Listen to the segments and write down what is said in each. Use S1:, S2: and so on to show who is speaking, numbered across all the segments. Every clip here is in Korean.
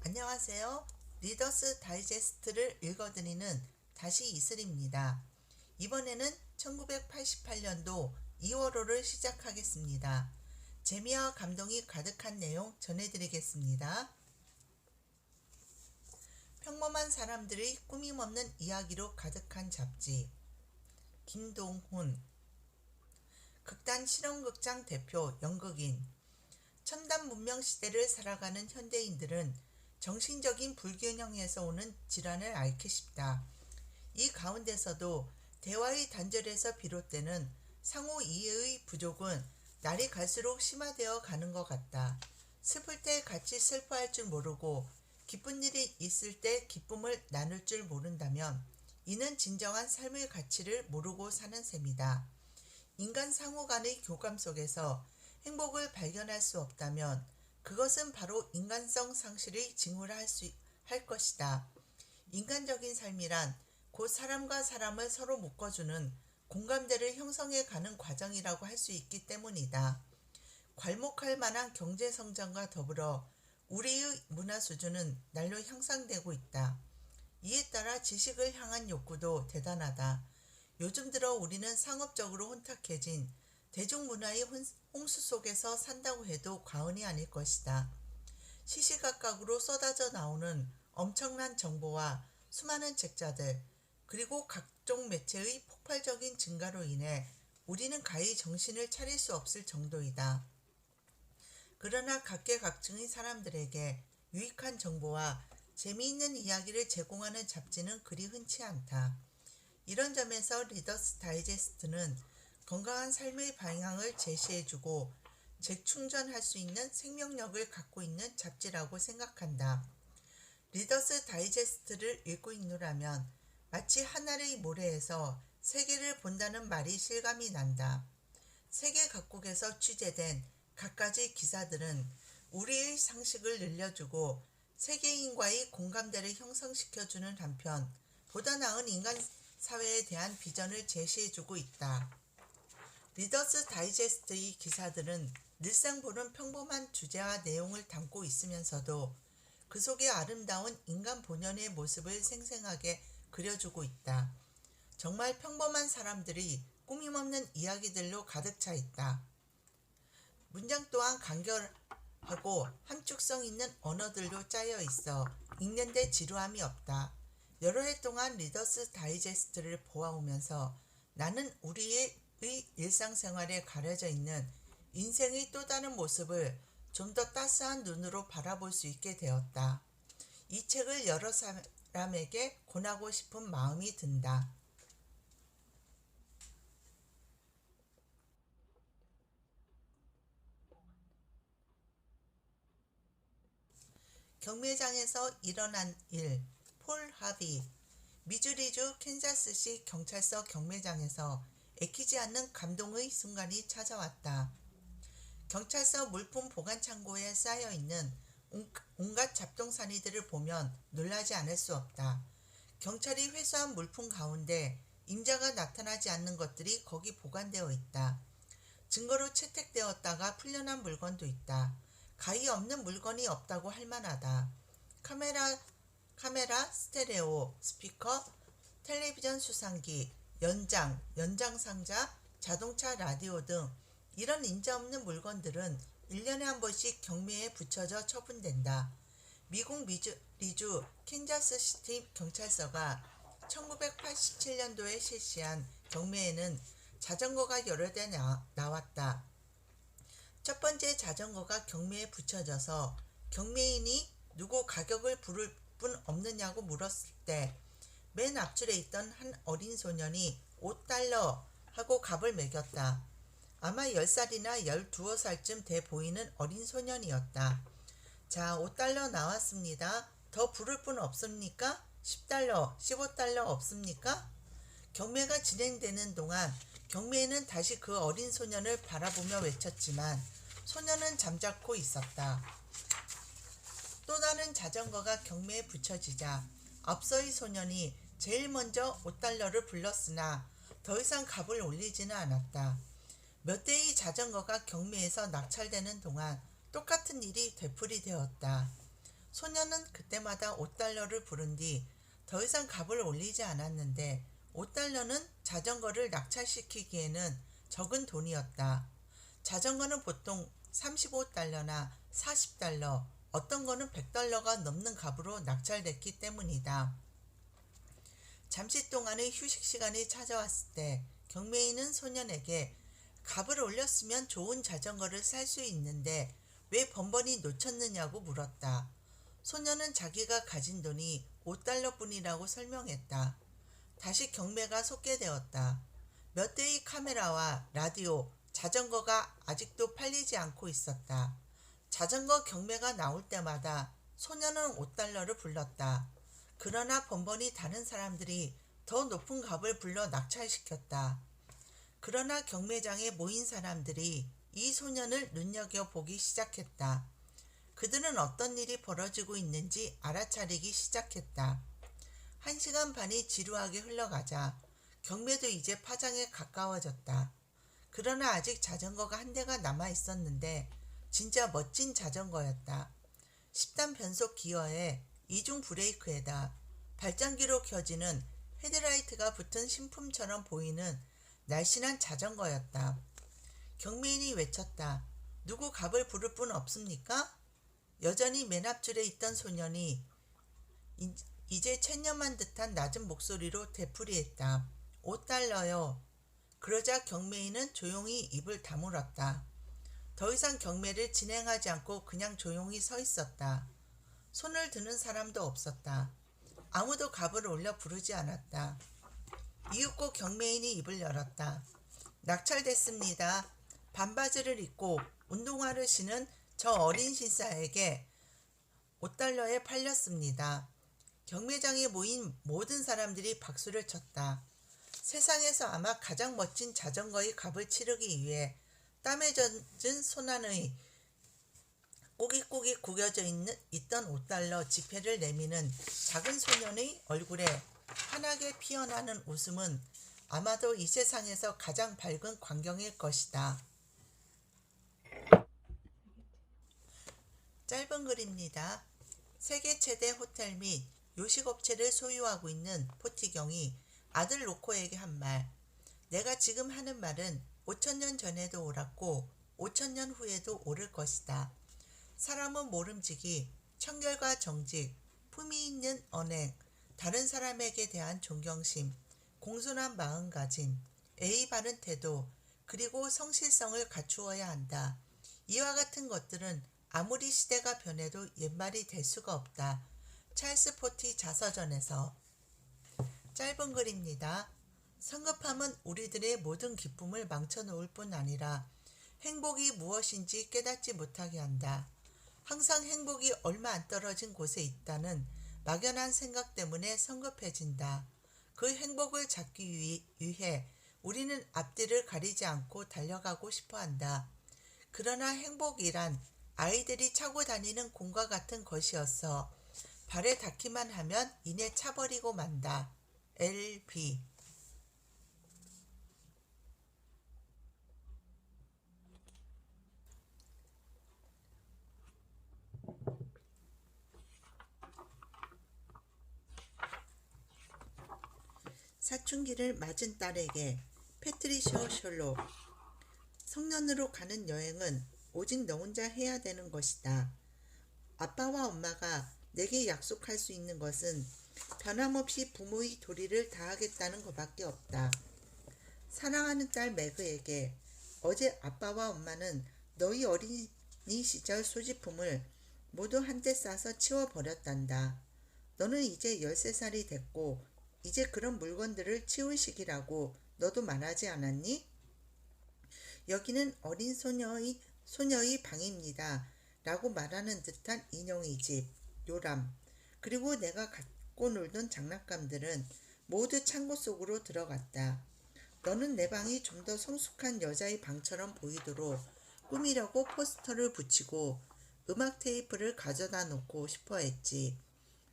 S1: 안녕하세요. 리더스 다이제스트를 읽어드리는 다시 이슬입니다. 이번에는 1988년도 2월호를 시작하겠습니다. 재미와 감동이 가득한 내용 전해드리겠습니다. 평범한 사람들의 꾸밈없는 이야기로 가득한 잡지. 김동훈. 극단 실험극장 대표 연극인. 첨단 문명 시대를 살아가는 현대인들은 정신적인 불균형에서 오는 질환을 앓기 쉽다. 이 가운데서도 대화의 단절에서 비롯되는 상호 이해의 부족은 날이 갈수록 심화되어 가는 것 같다. 슬플 때 같이 슬퍼할 줄 모르고 기쁜 일이 있을 때 기쁨을 나눌 줄 모른다면 이는 진정한 삶의 가치를 모르고 사는 셈이다. 인간 상호 간의 교감 속에서 행복을 발견할 수 없다면 그것은 바로 인간성 상실의 징후라 할 것이다. 인간적인 삶이란 곧 사람과 사람을 서로 묶어주는 공감대를 형성해 가는 과정이라고 할 수 있기 때문이다. 괄목할 만한 경제 성장과 더불어 우리의 문화 수준은 날로 향상되고 있다. 이에 따라 지식을 향한 욕구도 대단하다. 요즘 들어 우리는 상업적으로 혼탁해진 대중문화의 홍수 속에서 산다고 해도 과언이 아닐 것이다. 시시각각으로 쏟아져 나오는 엄청난 정보와 수많은 책자들, 그리고 각종 매체의 폭발적인 증가로 인해 우리는 가히 정신을 차릴 수 없을 정도이다. 그러나 각계각층의 사람들에게 유익한 정보와 재미있는 이야기를 제공하는 잡지는 그리 흔치 않다. 이런 점에서 리더스 다이제스트는 건강한 삶의 방향을 제시해주고 재충전할 수 있는 생명력을 갖고 있는 잡지라고 생각한다. 리더스 다이제스트를 읽고 있노라면 마치 하늘의 모래에서 세계를 본다는 말이 실감이 난다. 세계 각국에서 취재된 갖가지 기사들은 우리의 상식을 늘려주고 세계인과의 공감대를 형성시켜주는 한편 보다 나은 인간 사회에 대한 비전을 제시해주고 있다. 리더스 다이제스트의 기사들은 늘상 보는 평범한 주제와 내용을 담고 있으면서도 그 속에 아름다운 인간 본연의 모습을 생생하게 그려주고 있다. 정말 평범한 사람들이 꾸밈없는 이야기들로 가득 차 있다. 문장 또한 간결하고 함축성 있는 언어들로 짜여 있어 읽는데 지루함이 없다. 여러 해 동안 리더스 다이제스트를 보아오면서 나는 우리의 일상생활에 가려져 있는 인생의 또 다른 모습을 좀 더 따스한 눈으로 바라볼 수 있게 되었다. 이 책을 여러 사람에게 권하고 싶은 마음이 든다. 경매장에서 일어난 일. 폴 하비. 미주리주 캔자스시 경찰서 경매장에서 애키지 않는 감동의 순간이 찾아왔다. 경찰서 물품 보관 창고에 쌓여있는 온갖 잡동사니들을 보면 놀라지 않을 수 없다. 경찰이 회수한 물품 가운데 임자가 나타나지 않는 것들이 거기 보관되어 있다. 증거로 채택되었다가 풀려난 물건도 있다. 가히 없는 물건이 없다고 할 만하다. 카메라, 스테레오, 스피커, 텔레비전 수상기, 연장 상자, 자동차 라디오 등 이런 인자 없는 물건들은 1년에 한 번씩 경매에 붙여져 처분된다. 미국 리주 캔자스시티 경찰서가 1987년도에 실시한 경매에는 자전거가 여러 대 나왔다. 첫 번째 자전거가 경매에 붙여져서 경매인이 누구 가격을 부를 분 없느냐고 물었을 때 맨 앞줄에 있던 한 어린 소년이 $5 하고 값을 매겼다. 아마 10살이나 12살쯤 돼 보이는 어린 소년이었다. 자, $5 나왔습니다. 더 부를 분 없습니까? $10, $15 없습니까? 경매가 진행되는 동안 경매인은 다시 그 어린 소년을 바라보며 외쳤지만 소년은 잠자코 있었다. 또 다른 자전거가 경매에 붙여지자 앞서의 소년이 제일 먼저 $5를 불렀으나 더 이상 값을 올리지는 않았다. 몇 대의 자전거가 경매에서 낙찰되는 동안 똑같은 일이 되풀이되었다. 소녀는 그때마다 5달러를 부른 뒤 더 이상 값을 올리지 않았는데 5달러는 자전거를 낙찰시키기에는 적은 돈이었다. 자전거는 보통 35달러나 40달러, 어떤 거는 100달러가 넘는 값으로 낙찰됐기 때문이다. 잠시 동안의 휴식 시간이 찾아왔을 때 경매인은 소년에게 값을 올렸으면 좋은 자전거를 살 수 있는데 왜 번번이 놓쳤느냐고 물었다. 소년은 자기가 가진 돈이 5달러뿐이라고 설명했다. 다시 경매가 속개되었다. 몇 대의 카메라와 라디오, 자전거가 아직도 팔리지 않고 있었다. 자전거 경매가 나올 때마다 소년은 5달러를 불렀다. 그러나 번번이 다른 사람들이 더 높은 값을 불러 낙찰시켰다. 그러나 경매장에 모인 사람들이 이 소년을 눈여겨보기 시작했다. 그들은 어떤 일이 벌어지고 있는지 알아차리기 시작했다. 1시간 반이 지루하게 흘러가자 경매도 이제 파장에 가까워졌다. 그러나 아직 자전거가 한 대가 남아 있었는데 진짜 멋진 자전거였다. 10단 변속 기어에 이중 브레이크에다 발전기로 켜지는 헤드라이트가 붙은 신품처럼 보이는 날씬한 자전거였다. 경매인이 외쳤다. 누구 값을 부를 분 없습니까? 여전히 맨 앞줄에 있던 소년이 이제 체념한 듯한 낮은 목소리로 되풀이했다. 5달러요. 그러자 경매인은 조용히 입을 다물었다. 더 이상 경매를 진행하지 않고 그냥 조용히 서 있었다. 손을 드는 사람도 없었다. 아무도 값을 올려 부르지 않았다. 이윽고 경매인이 입을 열었다. 낙찰됐습니다. 반바지를 입고 운동화를 신은 저 어린 신사에게 5달러에 팔렸습니다. 경매장에 모인 모든 사람들이 박수를 쳤다. 세상에서 아마 가장 멋진 자전거의 값을 치르기 위해 땀에 젖은 손안의 꼬깃꼬깃 구겨져 있던 5달러 지폐를 내미는 작은 소년의 얼굴에 환하게 피어나는 웃음은 아마도 이 세상에서 가장 밝은 광경일 것이다. 짧은 글입니다. 세계 최대 호텔 및 요식업체를 소유하고 있는 포티경이 아들 로코에게 한 말. 내가 지금 하는 말은 5천년 전에도 옳았고 5천년 후에도 옳을 것이다. 사람은 모름지기, 청결과 정직, 품위 있는 언행, 다른 사람에게 대한 존경심, 공손한 마음가짐, 예의 바른 태도, 그리고 성실성을 갖추어야 한다. 이와 같은 것들은 아무리 시대가 변해도 옛말이 될 수가 없다. 찰스 포티 자서전에서. 짧은 글입니다. 성급함은 우리들의 모든 기쁨을 망쳐놓을 뿐 아니라 행복이 무엇인지 깨닫지 못하게 한다. 항상 행복이 얼마 안 떨어진 곳에 있다는 막연한 생각 때문에 성급해진다. 그 행복을 잡기 위해 우리는 앞뒤를 가리지 않고 달려가고 싶어 한다. 그러나 행복이란 아이들이 차고 다니는 공과 같은 것이어서 발에 닿기만 하면 이내 차버리고 만다. LB. 사춘기를 맞은 딸에게 패트리셔 셜록. 성년으로 가는 여행은 오직 너 혼자 해야 되는 것이다. 아빠와 엄마가 내게 약속할 수 있는 것은 변함없이 부모의 도리를 다하겠다는 것밖에 없다. 사랑하는 딸 매그에게 어제 아빠와 엄마는 너희 어린이 시절 소지품을 모두 한데 싸서 치워버렸단다. 너는 이제 13살이 됐고 이제 그런 물건들을 치울 시기라고 너도 말하지 않았니? 여기는 어린 소녀의 방입니다. 라고 말하는 듯한 인형의 집, 요람, 그리고 내가 갖고 놀던 장난감들은 모두 창고 속으로 들어갔다. 너는 내 방이 좀 더 성숙한 여자의 방처럼 보이도록 꾸미려고 포스터를 붙이고 음악 테이프를 가져다 놓고 싶어 했지.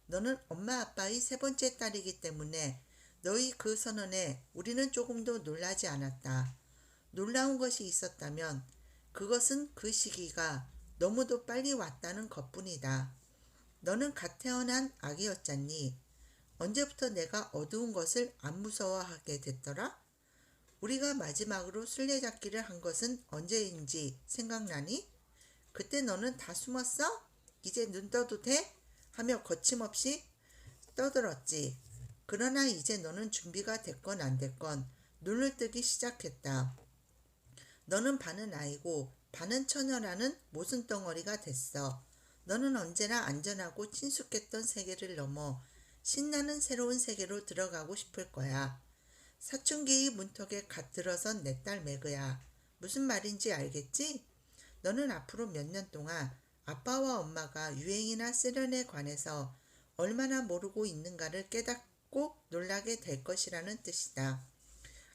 S1: 너는 엄마 아빠의 세 번째 딸이기 때문에 너희 그 선언에 우리는 조금도 놀라지 않았다. 놀라운 것이 있었다면 그것은 그 시기가 너무도 빨리 왔다는 것뿐이다. 너는 갓 태어난 아기였잖니. 언제부터 내가 어두운 것을 안 무서워하게 됐더라? 우리가 마지막으로 술래잡기를 한 것은 언제인지 생각나니? 그때 너는 다 숨었어? 이제 눈 떠도 돼? 하며 거침없이 떠들었지. 그러나 이제 너는 준비가 됐건 안 됐건 눈을 뜨기 시작했다. 너는 반은 아이고 반은 처녀라는 모순덩어리가 됐어. 너는 언제나 안전하고 친숙했던 세계를 넘어 신나는 새로운 세계로 들어가고 싶을 거야. 사춘기의 문턱에 갓 들어선 내 딸 매그야. 무슨 말인지 알겠지? 너는 앞으로 몇 년 동안 아빠와 엄마가 유행이나 세련에 관해서 얼마나 모르고 있는가를 깨닫고 놀라게 될 것이라는 뜻이다.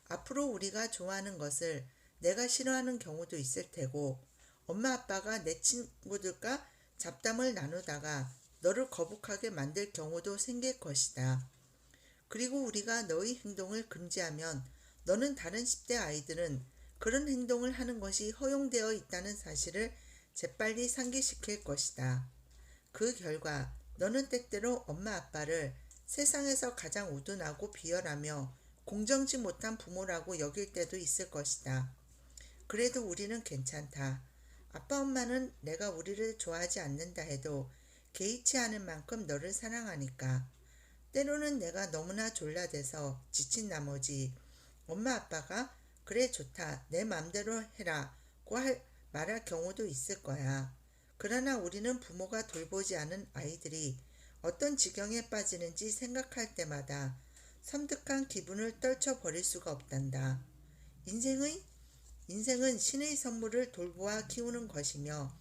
S1: 앞으로 우리가 좋아하는 것을 내가 싫어하는 경우도 있을 테고, 엄마 아빠가 내 친구들과 잡담을 나누다가 너를 거북하게 만들 경우도 생길 것이다. 그리고 우리가 너의 행동을 금지하면 너는 다른 10대 아이들은 그런 행동을 하는 것이 허용되어 있다는 사실을 재빨리 상기시킬 것이다. 그 결과 너는 때때로 엄마 아빠를 세상에서 가장 우둔하고 비열하며 공정치 못한 부모라고 여길 때도 있을 것이다. 그래도 우리는 괜찮다. 아빠 엄마는 내가 우리를 좋아하지 않는다 해도 개의치 않을 만큼 너를 사랑하니까. 때로는 내가 너무나 졸라대서 지친 나머지 엄마 아빠가 그래 좋다 내 맘대로 해라고 말할 경우도 있을 거야. 그러나 우리는 부모가 돌보지 않은 아이들이 어떤 지경에 빠지는지 생각할 때마다 섬뜩한 기분을 떨쳐버릴 수가 없단다. 인생은 신의 선물을 돌보아 키우는 것이며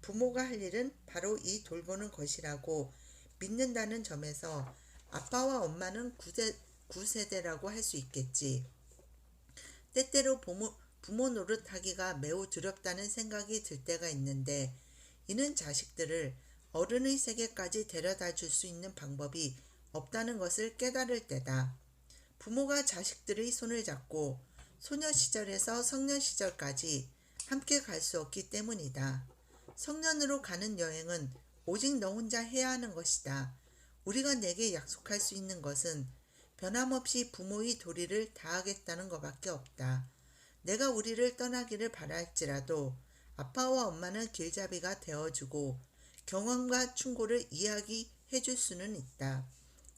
S1: 부모가 할 일은 바로 이 돌보는 것이라고 믿는다는 점에서 아빠와 엄마는 구세대라고 할 수 있겠지. 때때로 부모 노릇하기가 매우 두렵다는 생각이 들 때가 있는데 이는 자식들을 어른의 세계까지 데려다 줄 수 있는 방법이 없다는 것을 깨달을 때다. 부모가 자식들의 손을 잡고 소녀 시절에서 성년 시절까지 함께 갈 수 없기 때문이다. 성년으로 가는 여행은 오직 너 혼자 해야 하는 것이다. 우리가 내게 약속할 수 있는 것은 변함없이 부모의 도리를 다하겠다는 것밖에 없다. 내가 우리를 떠나기를 바랄지라도 아빠와 엄마는 길잡이가 되어주고 경험과 충고를 이야기해 줄 수는 있다.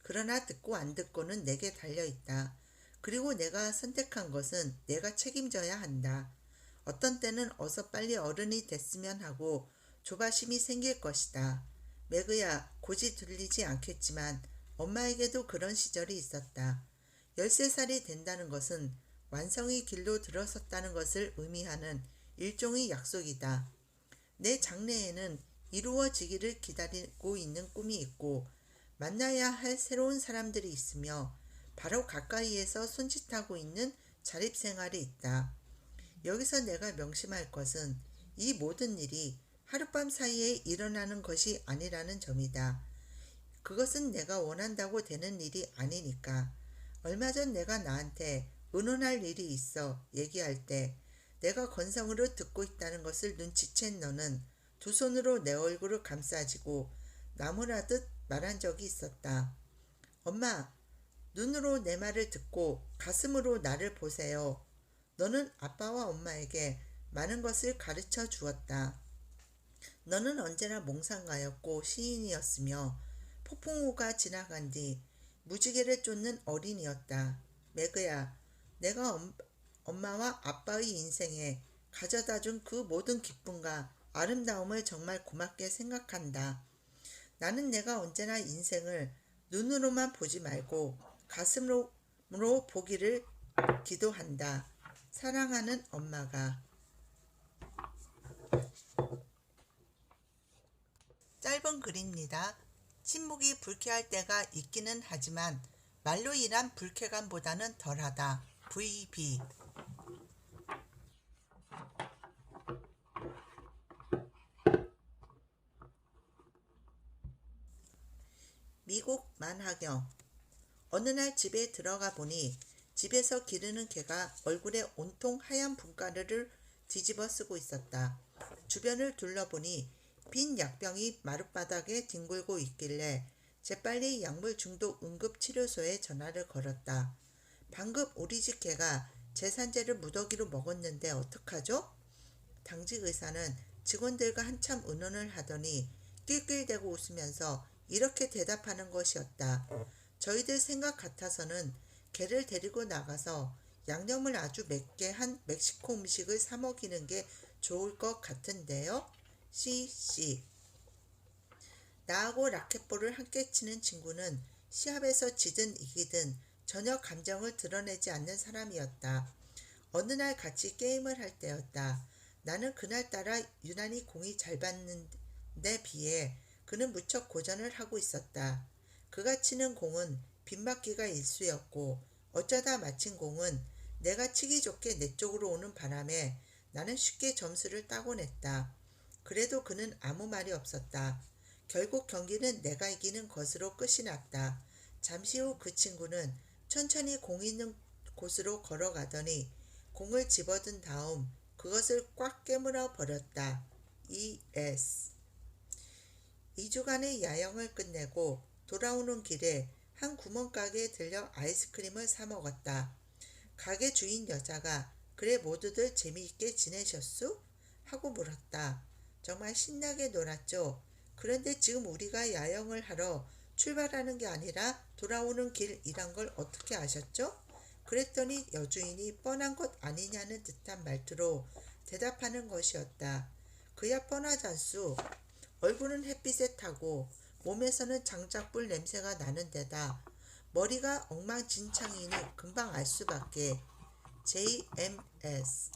S1: 그러나 듣고 안 듣고는 내게 달려있다. 그리고 내가 선택한 것은 내가 책임져야 한다. 어떤 때는 어서 빨리 어른이 됐으면 하고 조바심이 생길 것이다. 매그야, 고지 들리지 않겠지만 엄마에게도 그런 시절이 있었다. 13살이 된다는 것은 완성의 길로 들어섰다는 것을 의미하는 일종의 약속이다. 내 장래에는 이루어지기를 기다리고 있는 꿈이 있고 만나야 할 새로운 사람들이 있으며 바로 가까이에서 손짓하고 있는 자립생활이 있다. 여기서 내가 명심할 것은 이 모든 일이 하룻밤 사이에 일어나는 것이 아니라는 점이다. 그것은 내가 원한다고 되는 일이 아니니까. 얼마 전 내가 나한테 의논할 일이 있어 얘기할 때 내가 건성으로 듣고 있다는 것을 눈치챈 너는 두 손으로 내 얼굴을 감싸지고 나무라듯 말한 적이 있었다. 엄마, 눈으로 내 말을 듣고 가슴으로 나를 보세요. 너는 아빠와 엄마에게 많은 것을 가르쳐 주었다. 너는 언제나 몽상가였고 시인이었으며 폭풍우가 지나간 뒤 무지개를 쫓는 어린이였다. 매그야, 내가 엄마와 아빠의 인생에 가져다 준 그 모든 기쁨과 아름다움을 정말 고맙게 생각한다. 나는 내가 언제나 인생을 눈으로만 보지 말고 가슴으로 보기를 기도한다. 사랑하는 엄마가. 짧은 글입니다. 침묵이 불쾌할 때가 있기는 하지만 말로 인한 불쾌감보다는 덜하다. VB. 미국 만화경. 어느 날 집에 들어가 보니 집에서 기르는 개가 얼굴에 온통 하얀 분가루를 뒤집어 쓰고 있었다. 주변을 둘러보니 빈 약병이 마룻바닥에 뒹굴고 있길래 재빨리 약물 중독 응급치료소에 전화를 걸었다. 방금 우리 집 개가 제산제를 무더기로 먹었는데 어떡하죠? 당직 의사는 직원들과 한참 의논을 하더니 낄낄대고 웃으면서 이렇게 대답하는 것이었다. 저희들 생각 같아서는 개를 데리고 나가서 양념을 아주 맵게 한 멕시코 음식을 사 먹이는 게 좋을 것 같은데요. 씨씨. 나하고 라켓볼을 함께 치는 친구는 시합에서 지든 이기든 전혀 감정을 드러내지 않는 사람이었다. 어느 날 같이 게임을 할 때였다. 나는 그날따라 유난히 공이 잘 받는 데 비해 그는 무척 고전을 하고 있었다. 그가 치는 공은 빗맞기가 일쑤였고 어쩌다 맞힌 공은 내가 치기 좋게 내 쪽으로 오는 바람에 나는 쉽게 점수를 따곤 했다. 그래도 그는 아무 말이 없었다. 결국 경기는 내가 이기는 것으로 끝이 났다. 잠시 후 그 친구는 천천히 공 있는 곳으로 걸어가더니 공을 집어든 다음 그것을 꽉 깨물어 버렸다. ES. 2주간의 야영을 끝내고 돌아오는 길에 한 구멍가게에 들려 아이스크림을 사 먹었다. 가게 주인 여자가 그래 모두들 재미있게 지내셨수? 하고 물었다. 정말 신나게 놀았죠. 그런데 지금 우리가 야영을 하러 출발하는 게 아니라 돌아오는 길이란 걸 어떻게 아셨죠? 그랬더니 여주인이 뻔한 것 아니냐는 듯한 말투로 대답하는 것이었다. 그야 뻔하잖수. 얼굴은 햇빛에 타고 몸에서는 장작불 냄새가 나는 데다 머리가 엉망진창이니 금방 알 수밖에. JMS.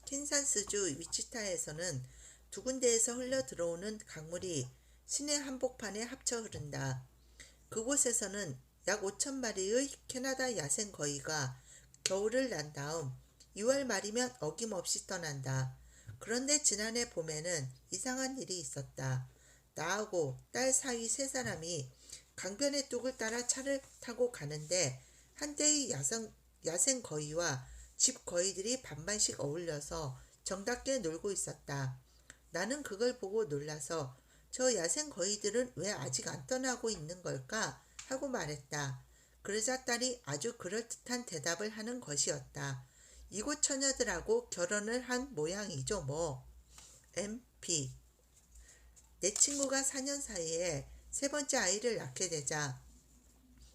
S1: 캔사스주 위치타에서는 두 군데에서 흘러 들어오는 강물이 시내 한복판에 합쳐 흐른다. 그곳에서는 약 5천 마리의 캐나다 야생 거위가 겨울을 난 다음 2월 말이면 어김없이 떠난다. 그런데 지난해 봄에는 이상한 일이 있었다. 나하고 딸 사위 세 사람이 강변의 뚝을 따라 차를 타고 가는데 한 대의 야생 거위와 집 거위들이 반반씩 어울려서 정답게 놀고 있었다. 나는 그걸 보고 놀라서 저 야생 거위들은 왜 아직 안 떠나고 있는 걸까? 하고 말했다. 그러자 딸이 아주 그럴듯한 대답을 하는 것이었다. 이곳 처녀들하고 결혼을 한 모양이죠 뭐. MP. 내 친구가 4년 사이에 세 번째 아이를 낳게 되자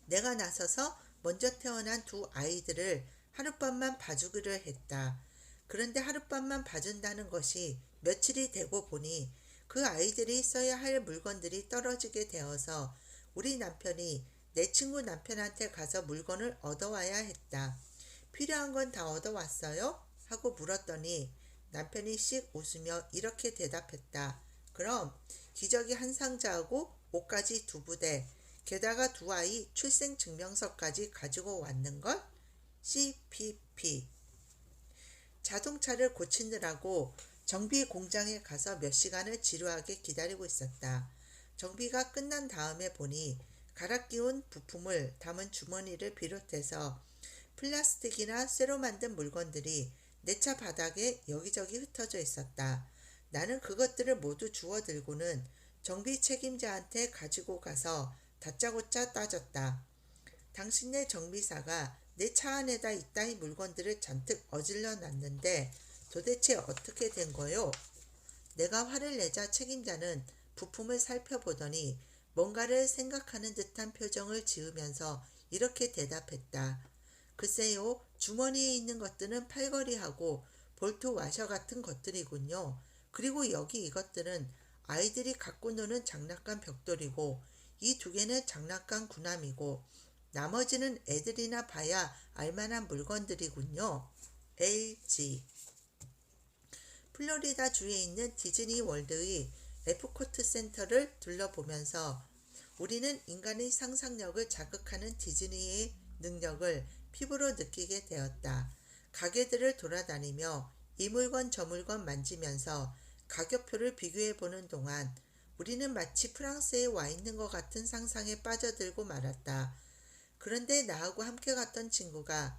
S1: 내가 나서서 먼저 태어난 두 아이들을 하룻밤만 봐주기로 했다. 그런데 하룻밤만 봐준다는 것이 며칠이 되고 보니 그 아이들이 써야 할 물건들이 떨어지게 되어서 우리 남편이 내 친구 남편한테 가서 물건을 얻어와야 했다. 필요한 건 다 얻어왔어요? 하고 물었더니 남편이 씩 웃으며 이렇게 대답했다. 그럼 기저귀 한 상자하고 옷까지 두 부대, 게다가 두 아이 출생증명서까지 가지고 왔는걸? CPP. 자동차를 고치느라고 정비 공장에 가서 몇 시간을 지루하게 기다리고 있었다. 정비가 끝난 다음에 보니 갈아 끼운 부품을 담은 주머니를 비롯해서 플라스틱이나 쇠로 만든 물건들이 내 차 바닥에 여기저기 흩어져 있었다. 나는 그것들을 모두 주워 들고는 정비 책임자한테 가지고 가서 다짜고짜 따졌다. 당신네 정비사가 내 차 안에다 이따위 물건들을 잔뜩 어질러 놨는데 도대체 어떻게 된 거요? 내가 화를 내자 책임자는 부품을 살펴보더니 뭔가를 생각하는 듯한 표정을 지으면서 이렇게 대답했다. 글쎄요, 주머니에 있는 것들은 팔걸이하고 볼트 와셔 같은 것들이군요. 그리고 여기 이것들은 아이들이 갖고 노는 장난감 벽돌이고 이 두 개는 장난감 구남이고 나머지는 애들이나 봐야 알만한 물건들이군요. LG. 플로리다 주에 있는 디즈니 월드의 에프코트 센터를 둘러보면서 우리는 인간의 상상력을 자극하는 디즈니의 능력을 피부로 느끼게 되었다. 가게들을 돌아다니며 이 물건 저 물건 만지면서 가격표를 비교해보는 동안 우리는 마치 프랑스에 와 있는 것 같은 상상에 빠져들고 말았다. 그런데 나하고 함께 갔던 친구가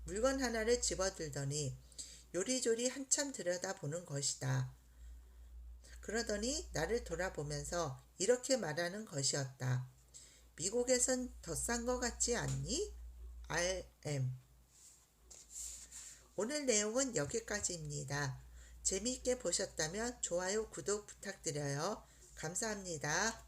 S1: 물건 하나를 집어들더니 요리조리 한참 들여다보는 것이다. 그러더니 나를 돌아보면서 이렇게 말하는 것이었다. 미국에선 더 싼 거 같지 않니? RM. 오늘 내용은 여기까지입니다. 재미있게 보셨다면 좋아요, 구독 부탁드려요. 감사합니다.